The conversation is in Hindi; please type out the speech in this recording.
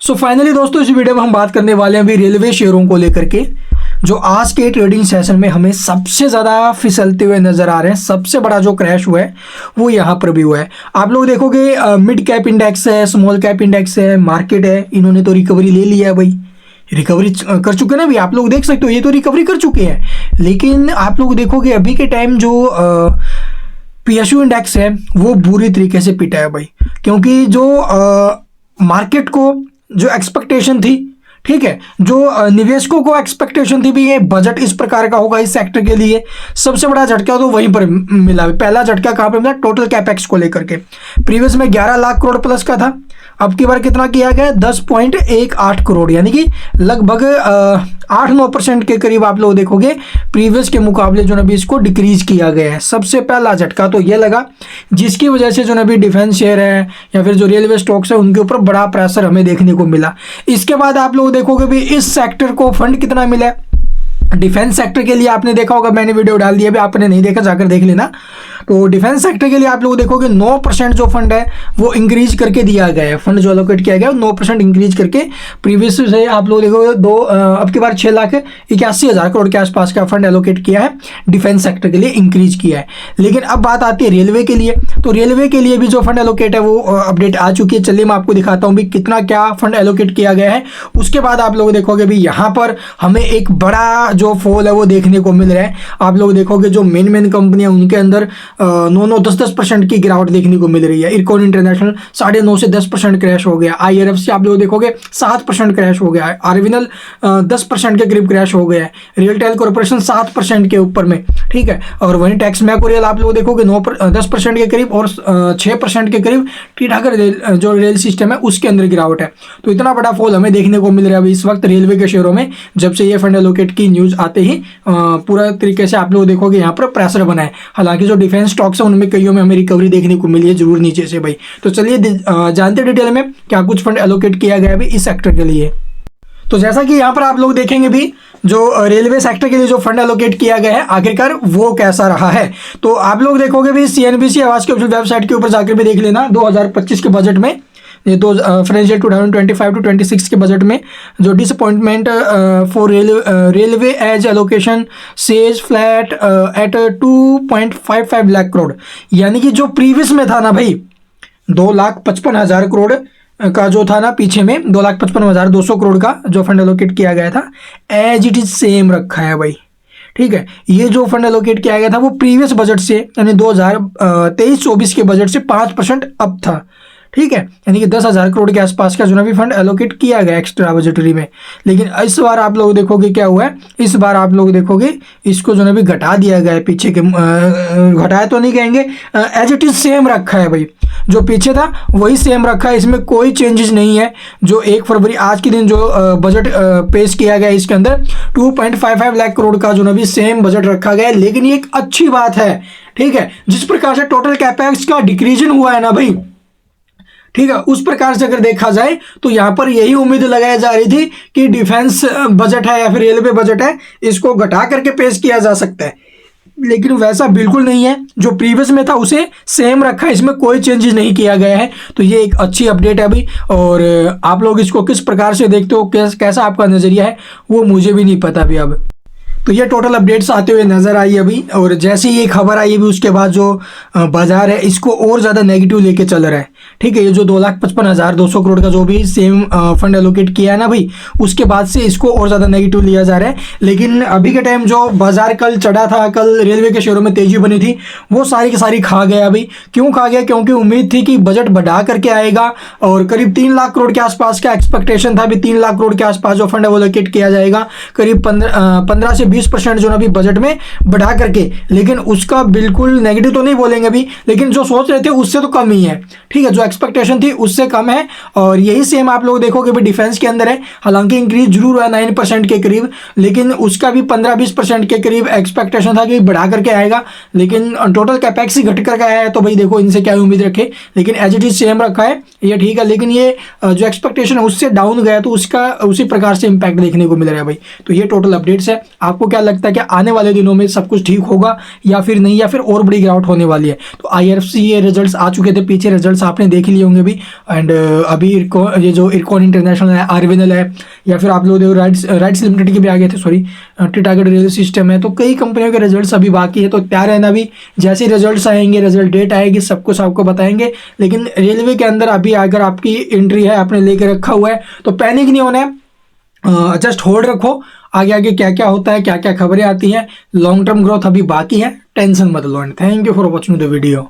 सो फाइनली दोस्तों इस वीडियो में हम बात करने वाले हैं अभी रेलवे शेयरों को लेकर के, जो आज के ट्रेडिंग सेशन में हमें सबसे ज़्यादा फिसलते हुए नज़र आ रहे हैं। सबसे बड़ा जो क्रैश हुआ है वो यहाँ पर भी हुआ है। आप लोग देखोगे मिड कैप इंडेक्स है, स्मॉल कैप इंडेक्स है, मार्केट है, इन्होंने तो रिकवरी ले लिया है भाई, रिकवरी कर चुके ना भी, आप लोग देख सकते हो ये तो रिकवरी कर चुके हैं। लेकिन आप लोग देखोगे अभी के टाइम जो PSU इंडेक्स है वो बुरी तरीके से पिटा है भाई, क्योंकि जो मार्केट को जो एक्सपेक्टेशन थी, ठीक है, जो निवेशकों को एक्सपेक्टेशन थी भी ये बजट इस प्रकार का होगा इस सेक्टर के लिए, सबसे बड़ा झटका तो वहीं पर मिला। पहला झटका कहाँ पे मिला? टोटल कैपेक्स को लेकर के। प्रीवियस में 11 लाख करोड़ प्लस का था, अब की बार कितना किया गया? 10.18 करोड़, यानी कि लगभग 8-9% के करीब आप लोग देखोगे प्रीवियस के मुकाबले जो नबी इसको डिक्रीज किया गया है। सबसे पहला झटका तो ये लगा, जिसकी वजह से जो नबी डिफेंस शेयर है या फिर जो रेलवे स्टॉक्स है उनके ऊपर बड़ा प्रेशर हमें देखने को मिला। इसके बाद आप लोग देखोगे भी इस सेक्टर को फंड कितना मिला है। डिफेंस सेक्टर के लिए आपने देखा होगा, मैंने वीडियो डाल दिया, भी आपने नहीं देखा जाकर देख लेना। तो डिफेंस सेक्टर के लिए आप लोग देखोगे 9% जो फंड है वो इंक्रीज करके दिया गया है। फंड जो एलोकेट किया गया है 9% इंक्रीज करके प्रीवियस से आप लोग देखोगे अब की बार 6,81,000 करोड़ के आसपास का फंड एलोकेट किया है, डिफेंस सेक्टर के लिए इंक्रीज किया है। लेकिन अब बात आती है रेलवे के लिए, तो रेलवे के लिए भी जो फंड एलोकेट है वो अपडेट आ चुकी है। चलिए मैं आपको दिखाता हूँ भी कितना क्या फंड एलोकेट किया गया है। उसके बाद आप लोग देखोगे भी यहाँ पर हमें एक बड़ा जो फॉल है वो देखने को मिल रहा है। आप लोग देखोगे जो मेन कंपनियां उनके अंदर 9-10% की गिरावट देखने को मिल रही है। इरकॉन इंटरनेशनल 9.5 से 10% क्रैश हो गया। IRFC आप लोग देखोगे 7% क्रैश हो गया है। आरविनल 10% के करीब क्रैश हो गया है। रियलटेल कॉर्पोरेशन 7% के ऊपर में, ठीक है। और वहीं टैक्स मैकोरियल आप लोग देखोगे 10% के करीब और 6% के करीब टीटागढ़ जो रेल सिस्टम है उसके अंदर गिरावट है। तो इतना बड़ा फॉल हमें देखने को मिल रहा है अभी इस वक्त रेलवे के शेयरों में, जब से ये फंड एलोकेट की न्यूज आते ही पूरा तरीके से आप लोग देखोगे यहाँ पर प्रेशर बना है। हालांकि जो डिफेंस स्टॉक्स है उनमें कईयों में हमें रिकवरी देखने को मिली है जरूर नीचे से भाई। तो चलिए जानते डिटेल में क्या कुछ फंड एलोकेट किया गया है भी इस सेक्टर के लिए। तो जैसा कि यहाँ पर आप लोग देखेंगे भी जो रेलवे सेक्टर के लिए जो फंड एलोकेट किया गया है आखिरकार वो कैसा रहा है। तो आप लोग देखोगे भी CNBC आवाज की वेबसाइट के ऊपर जाकर भी देख लेना 2025 के बजट में, ये दो फाइनेंशियल 2025-26 के बजट में जो disappointment for railway as allocation सेज फ्लैट एट 2.55 लाख करोड़, यानी कि जो प्रीवियस में था ना भाई 2,55,000 करोड़ का जो था ना पीछे में 2,55,200 करोड़ का जो फंड एलोकेट किया गया था एज इट इज सेम रखा है भाई, ठीक है। ये जो फंड एलोकेट किया गया था वो प्रीवियस बजट से यानी 2023-24 के बजट से 5% अप था, ठीक है। यानी कि 10,000 करोड़ के आसपास का जो ना भी फंड एलोकेट किया गया एक्स्ट्रा बजटरी में। लेकिन इस बार आप लोग देखोगे क्या हुआ है, इस बार आप लोग देखोगे इसको जो ना भी घटा दिया गया है। पीछे के घटाया तो नहीं कहेंगे, एज इट इज सेम रखा है भाई, जो पीछे था वही सेम रखा है, इसमें कोई चेंजेस नहीं है। जो 1 फरवरी आज के दिन जो बजट पेश किया गया इसके अंदर 2.55 लाख करोड़ का जो ना भी सेम बजट रखा गया है। लेकिन ये एक अच्छी बात है, ठीक है। जिस प्रकार से टोटल कैपेक्स का डिक्रीजन हुआ है ना भाई, ठीक है, उस प्रकार से अगर देखा जाए तो यहां पर यही उम्मीद लगाई जा रही थी कि डिफेंस बजट है या फिर रेलवे बजट है इसको घटा करके पेश किया जा सकता है, लेकिन वैसा बिल्कुल नहीं है। जो प्रीवियस में था उसे सेम रखा है, इसमें कोई चेंजेस नहीं किया गया है। तो ये एक अच्छी अपडेट है अभी, और आप लोग इसको किस प्रकार से देखते हो, कैसा आपका नजरिया है वो मुझे भी नहीं पता अभी। अब तो ये टोटल अपडेट्स आते हुए नजर आई अभी, और जैसे ही ये खबर आई अभी उसके बाद जो बाजार है इसको और ज़्यादा नेगेटिव लेके चल रहा है, ठीक है। ये जो 2,55,200 करोड़ का जो भी सेम फंड एलोकेट किया है ना भाई, उसके बाद से इसको और ज़्यादा नेगेटिव लिया जा रहा है। लेकिन अभी के टाइम जो बाजार कल चढ़ा था, कल रेलवे के शेयरों में तेजी बनी थी, वो सारी की सारी खा गया अभी। क्यों खा गया? क्योंकि उम्मीद थी कि बजट बढ़ा करके आएगा और करीब 3 लाख करोड़ के आसपास का एक्सपेक्टेशन था, अभी 3 लाख करोड़ के आसपास जो फंड एलोकेट किया जाएगा, करीब 15 से 20% जो ना भी बजट में बढ़ा करके। लेकिन उसका बिल्कुल नेगेटिव तो नहीं बोलेंगे अभी, लेकिन जो सोच रहे थे उससे तो कम ही है, ठीक है। जो एक्सपेक्टेशन थी उससे कम है, और यही सेम आप लोग देखोगे भी डिफेंस के अंदर है। हालांकि इंक्रीज जरूर हुआ 9% के करीब, लेकिन उसका भी 15-20% के करीब एक्सपेक्टेशन था कि बढ़ा करके आएगा, लेकिन टोटल कैपेक्स ही घट करके आया है। तो भाई देखो इनसे क्या उम्मीद रखे, लेकिन एज इट इज सेम रखा है, ये ठीक है। लेकिन ये जो एक्सपेक्टेशन है उससे डाउन गया तो उसका उसी प्रकार से इंपैक्ट देखने को मिल रहा है भाई। तो ये टोटल अपडेट्स है। आपको क्या लगता है कि आने वाले दिनों में सब कुछ ठीक होगा या फिर नहीं, या फिर और बड़ी गिरावट होने वाली है? तो IRFC ये रिजल्ट्स आ चुके थे, पीछे रिजल्ट्स आपने देख लिए होंगे भी। एंड अभी ये जो इरकॉन इंटरनेशनल है, आरवीएनएल है, या फिर आप लोग देखो राइट्स लिमिटेड के भी आ गए थे, सॉरी टिटागढ़ रेलवे सिस्टम है। तो कई कंपनियों के रिजल्ट्स अभी बाकी है, तो तैयार रहना भी। जैसे रिजल्ट्स आएंगे, रिजल्ट डेट आएगी, सब कुछ आपको बताएंगे। लेकिन रेलवे के अंदर अभी अगर आपकी एंट्री है, आपने लेके रखा हुआ है, तो पैनिक नहीं होना है, जस्ट होल्ड रखो। आगे आगे क्या क्या होता है, क्या क्या खबरें आती हैं, लॉन्ग टर्म ग्रोथ अभी बाकी है, टेंशन मत लो। And thank you for watching the video.